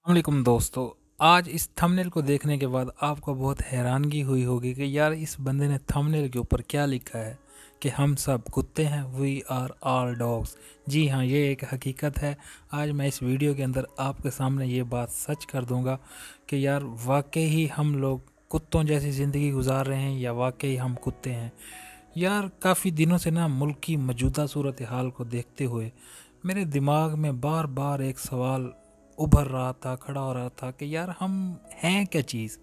वालेकुम दोस्तों। आज इस थंबनेल को देखने के बाद आपको बहुत हैरानगी हुई होगी कि यार इस बंदे ने थंबनेल के ऊपर क्या लिखा है कि हम सब कुत्ते हैं, वी आर ऑल डॉग्स। जी हाँ, ये एक हकीकत है। आज मैं इस वीडियो के अंदर आपके सामने ये बात सच कर दूंगा कि यार वाकई ही हम लोग कुत्तों जैसी ज़िंदगी गुजार रहे हैं या वाकई हम कुत्ते हैं। यार काफ़ी दिनों से ना मुल्क की मौजूदा सूरत हाल को देखते हुए मेरे दिमाग में बार बार एक सवाल उभर रहा था, खड़ा हो रहा था कि यार हम हैं क्या चीज़,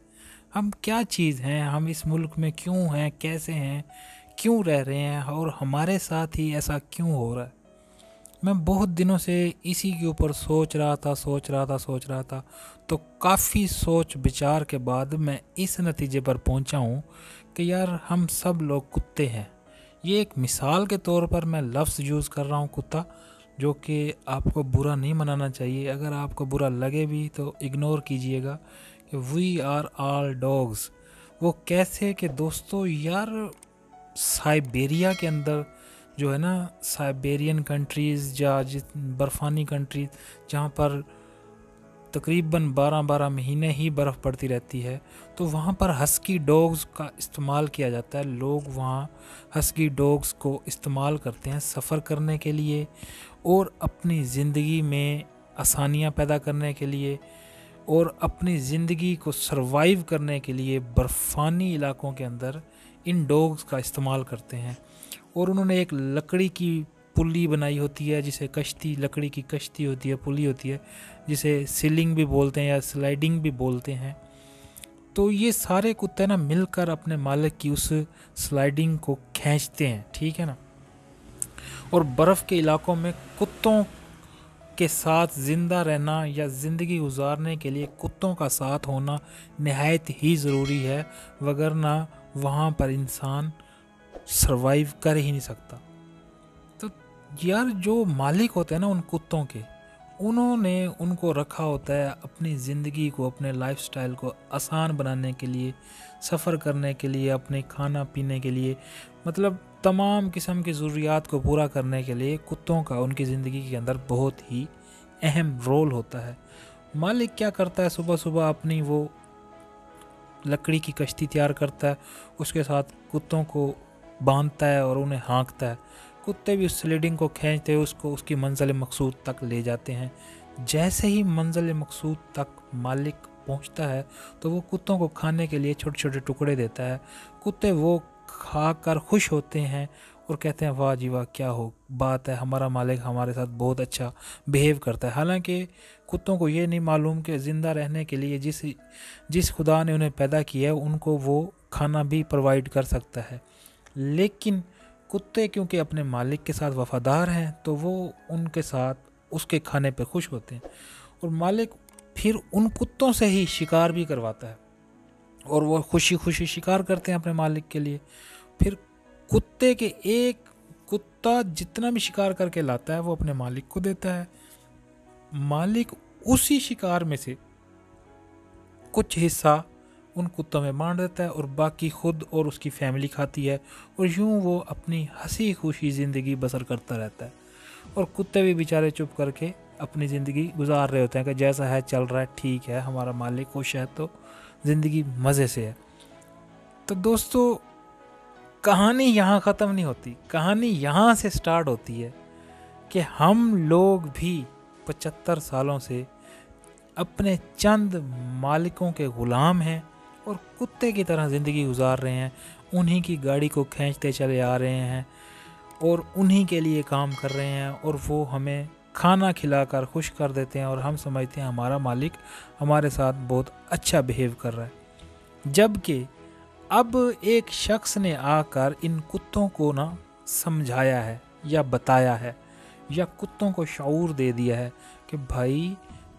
हम क्या चीज़ हैं, हम इस मुल्क में क्यों हैं, कैसे हैं, क्यों रह रहे हैं और हमारे साथ ही ऐसा क्यों हो रहा है। मैं बहुत दिनों से इसी के ऊपर सोच रहा था। तो काफ़ी सोच विचार के बाद मैं इस नतीजे पर पहुंचा हूं कि यार हम सब लोग कुत्ते हैं। ये एक मिसाल के तौर पर मैं लफ्ज़ यूज़ कर रहा हूँ कुत्ता, जो कि आपको बुरा नहीं मनाना चाहिए। अगर आपको बुरा लगे भी तो इग्नोर कीजिएगा कि वी आर ऑल डॉग्स। वो कैसे कि दोस्तों यार साइबेरिया के अंदर जो है ना, साइबेरियन कंट्रीज़ या जिस बर्फ़ानी कंट्रीज़ जहाँ पर तकरीबन 12-12 महीने ही बर्फ़ पड़ती रहती है, तो वहाँ पर हस्की डॉग्स का इस्तेमाल किया जाता है। लोग वहाँ हस्की डॉग्स को इस्तेमाल करते हैं सफ़र करने के लिए और अपनी ज़िंदगी में आसानियाँ पैदा करने के लिए और अपनी ज़िंदगी को सरवाइव करने के लिए बर्फ़ानी इलाकों के अंदर इन डॉग्स का इस्तेमाल करते हैं। और उन्होंने एक लकड़ी की पुली बनाई होती है, जिसे कश्ती, लकड़ी की कश्ती होती है, पुली होती है, जिसे सीलिंग भी बोलते हैं या स्लाइडिंग भी बोलते हैं। तो ये सारे कुत्ते ना मिलकर अपने मालिक की उस स्लाइडिंग को खींचते हैं, ठीक है ना। और बर्फ़ के इलाकों में कुत्तों के साथ ज़िंदा रहना या ज़िंदगी गुजारने के लिए कुत्तों का साथ होना नहायत ही ज़रूरी है, वगरना वहाँ पर इंसान सरवाइव कर ही नहीं सकता। तो यार जो मालिक होते हैं ना उन कुत्तों के, उन्होंने उनको रखा होता है अपनी ज़िंदगी को, अपने लाइफस्टाइल को आसान बनाने के लिए, सफ़र करने के लिए, अपने खाना पीने के लिए, मतलब तमाम किस्म की ज़रूरियात को पूरा करने के लिए कुत्तों का उनकी ज़िंदगी के अंदर बहुत ही अहम रोल होता है। मालिक क्या करता है, सुबह सुबह अपनी वो लकड़ी की कश्ती तैयार करता है, उसके साथ कुत्तों को बांधता है और उन्हें हाँकता है। कुत्ते भी उस स्लीडिंग को खींचते हुए उसको उसकी मंजिल मकसूद तक ले जाते हैं। जैसे ही मंजिल मकसूद तक मालिक पहुंचता है तो वो कुत्तों को खाने के लिए छोटे छोटे टुकड़े देता है। कुत्ते वो खाकर खुश होते हैं और कहते हैं वाह जी वाह, क्या हो बात है, हमारा मालिक हमारे साथ बहुत अच्छा बिहेव करता है। हालांकि कुत्तों को ये नहीं मालूम कि ज़िंदा रहने के लिए जिस जिस खुदा ने उन्हें पैदा किया है उनको वो खाना भी प्रोवाइड कर सकता है। लेकिन कुत्ते क्योंकि अपने मालिक के साथ वफ़ादार हैं तो वो उनके साथ उसके खाने पे खुश होते हैं। और मालिक फिर उन कुत्तों से ही शिकार भी करवाता है और वो खुशी खुशी शिकार करते हैं अपने मालिक के लिए। फिर कुत्ते के एक कुत्ता जितना भी शिकार करके लाता है वो अपने मालिक को देता है। मालिक उसी शिकार में से कुछ हिस्सा उन कुत्तों में बांट देता है और बाकी खुद और उसकी फैमिली खाती है, और यूं वो अपनी हंसी खुशी ज़िंदगी बसर करता रहता है। और कुत्ते भी बेचारे चुप करके अपनी ज़िंदगी गुजार रहे होते हैं कि जैसा है चल रहा है, ठीक है, हमारा मालिक खुश है तो ज़िंदगी मज़े से है। तो दोस्तों कहानी यहाँ ख़त्म नहीं होती, कहानी यहाँ से स्टार्ट होती है कि हम लोग भी 75 सालों से अपने चंद मालिकों के ग़ुलाम हैं और कुत्ते की तरह ज़िंदगी गुजार रहे हैं। उन्हीं की गाड़ी को खींचते चले आ रहे हैं और उन्हीं के लिए काम कर रहे हैं, और वो हमें खाना खिलाकर खुश कर देते हैं और हम समझते हैं हमारा मालिक हमारे साथ बहुत अच्छा बिहेव कर रहा है। जबकि अब एक शख्स ने आकर इन कुत्तों को ना समझाया है या बताया है या कुत्तों को शऊर दे दिया है कि भाई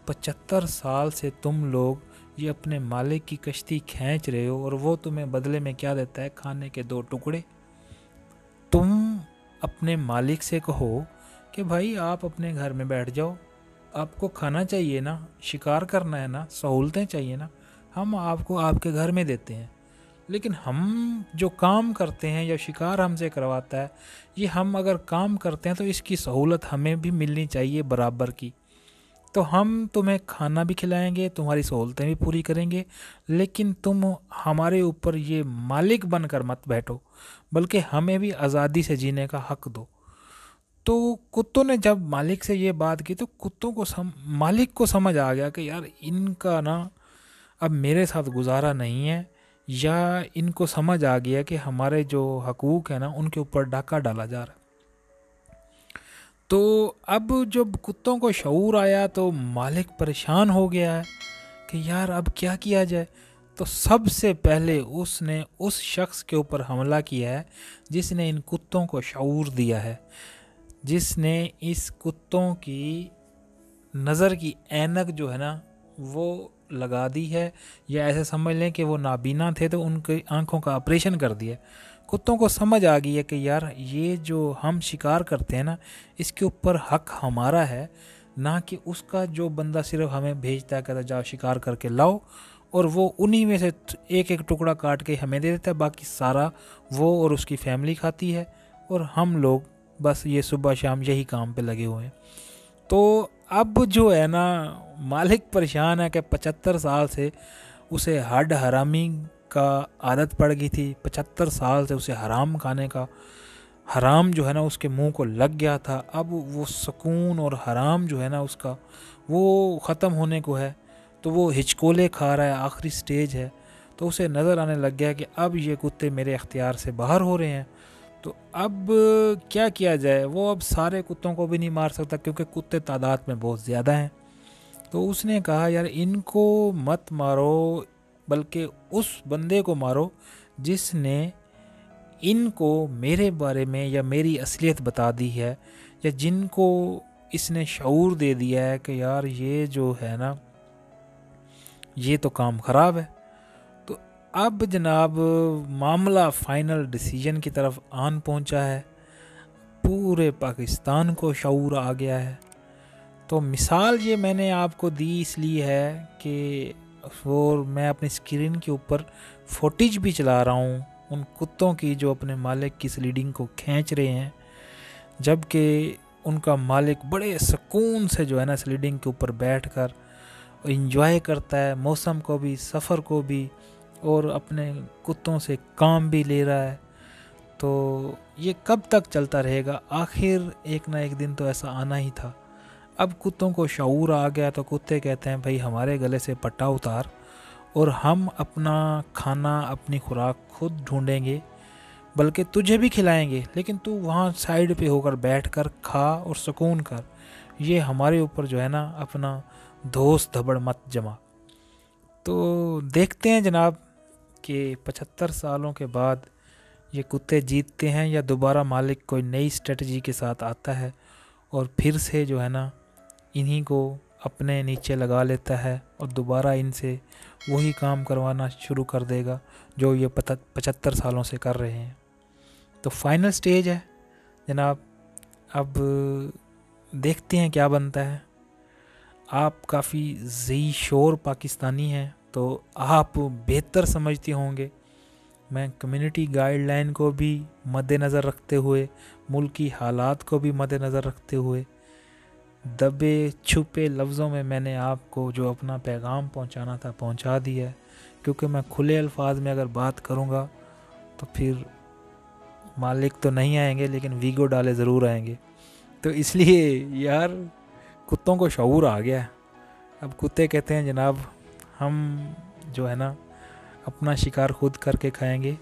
75 साल से तुम लोग ये अपने मालिक की कश्ती खींच रहे हो और वो तुम्हें बदले में क्या देता है, खाने के 2 टुकड़े। तुम अपने मालिक से कहो कि भाई आप अपने घर में बैठ जाओ, आपको खाना चाहिए ना, शिकार करना है ना, सहूलतें चाहिए ना, हम आपको आपके घर में देते हैं। लेकिन हम जो काम करते हैं या शिकार हमसे करवाता है, ये हम अगर काम करते हैं तो इसकी सहूलत हमें भी मिलनी चाहिए बराबर की। तो हम तुम्हें खाना भी खिलाएंगे, तुम्हारी सहूलतें भी पूरी करेंगे, लेकिन तुम हमारे ऊपर ये मालिक बनकर मत बैठो, बल्कि हमें भी आज़ादी से जीने का हक दो। तो कुत्तों ने जब मालिक से ये बात की तो कुत्तों को मालिक को समझ आ गया कि यार इनका ना अब मेरे साथ गुजारा नहीं है, या इनको समझ आ गया कि हमारे जो हकूक़ है ना उनके ऊपर डाका डाला जा रहा है। तो अब जब कुत्तों को शऊर आया तो मालिक परेशान हो गया है कि यार अब क्या किया जाए। तो सबसे पहले उसने उस शख्स के ऊपर हमला किया है जिसने इन कुत्तों को शऊर दिया है, जिसने इस कुत्तों की नज़र की ऐनक जो है ना वो लगा दी है, या ऐसे समझ लें कि वो नाबीना थे तो उनकी आंखों का ऑपरेशन कर दिया। कुत्तों को समझ आ गई है कि यार ये जो हम शिकार करते हैं ना इसके ऊपर हक हमारा है, ना कि उसका जो बंदा सिर्फ हमें भेजता है कहता जाओ शिकार करके लाओ, और वो उन्हीं में से एक एक टुकड़ा काट के हमें दे देता है, बाकी सारा वो और उसकी फैमिली खाती है, और हम लोग बस ये सुबह शाम यही काम पे लगे हुए हैं। तो अब जो है ना मालिक परेशान है कि 75 साल से उसे हड हरामी का आदत पड़ गई थी, 75 साल से उसे हराम खाने का हराम जो है ना उसके मुंह को लग गया था। अब वो सुकून और हराम जो है ना उसका वो ख़त्म होने को है, तो वो हिचकोले खा रहा है, आखिरी स्टेज है। तो उसे नज़र आने लग गया कि अब ये कुत्ते मेरे अख्तियार से बाहर हो रहे हैं, तो अब क्या किया जाए। वो अब सारे कुत्तों को भी नहीं मार सकता क्योंकि कुत्ते तादाद में बहुत ज़्यादा हैं। तो उसने कहा यार इनको मत मारो, बल्कि उस बंदे को मारो जिसने इनको मेरे बारे में या मेरी असलियत बता दी है, या जिनको इसने शऊर दे दिया है कि यार ये जो है ना ये तो काम ख़राब है। तो अब जनाब मामला फ़ाइनल डिसीजन की तरफ आन पहुंचा है, पूरे पाकिस्तान को शऊर आ गया है। तो मिसाल ये मैंने आपको दी इसलिए है कि और मैं अपनी स्क्रीन के ऊपर फुटेज भी चला रहा हूँ उन कुत्तों की जो अपने मालिक की स्लीडिंग को खींच रहे हैं, जबकि उनका मालिक बड़े सुकून से जो है ना स्लीडिंग के ऊपर बैठकर एंजॉय करता है, मौसम को भी सफ़र को भी, और अपने कुत्तों से काम भी ले रहा है। तो ये कब तक चलता रहेगा, आखिर एक ना एक दिन तो ऐसा आना ही था। अब कुत्तों को शऊर आ गया तो कुत्ते कहते हैं भाई हमारे गले से पट्टा उतार, और हम अपना खाना अपनी खुराक खुद ढूंढेंगे, बल्कि तुझे भी खिलाएंगे, लेकिन तू वहाँ साइड पे होकर बैठ कर खा और सुकून कर, ये हमारे ऊपर जो है ना अपना दोस्त धबड़ मत जमा। तो देखते हैं जनाब कि 75 सालों के बाद ये कुत्ते जीतते हैं या दोबारा मालिक कोई नई स्ट्रेटजी के साथ आता है और फिर से जो है ना इन्हीं को अपने नीचे लगा लेता है और दोबारा इनसे वही काम करवाना शुरू कर देगा जो ये 75 सालों से कर रहे हैं। तो फाइनल स्टेज है जनाब, अब देखते हैं क्या बनता है। आप काफ़ी ज़ी शोर पाकिस्तानी हैं तो आप बेहतर समझते होंगे। मैं कम्युनिटी गाइडलाइन को भी मद्देनज़र रखते हुए, मुल्की हालात को भी मद्देनज़र रखते हुए, दबे छुपे लफ्ज़ों में मैंने आपको जो अपना पैगाम पहुंचाना था पहुंचा दिया है, क्योंकि मैं खुले अल्फाज में अगर बात करूंगा तो फिर मालिक तो नहीं आएंगे लेकिन वीगो डाले ज़रूर आएंगे। तो इसलिए यार कुत्तों को शऊर आ गया है। अब कुत्ते कहते हैं जनाब हम जो है ना अपना शिकार खुद करके खाएंगे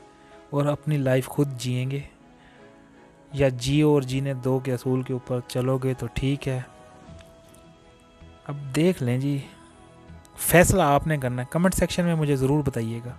और अपनी लाइफ खुद जिएंगे, या जियो और जीने दो के असूल के ऊपर चलोगे तो ठीक है। अब देख लें जी, फैसला आपने करना है। कमेंट सेक्शन में मुझे ज़रूर बताइएगा।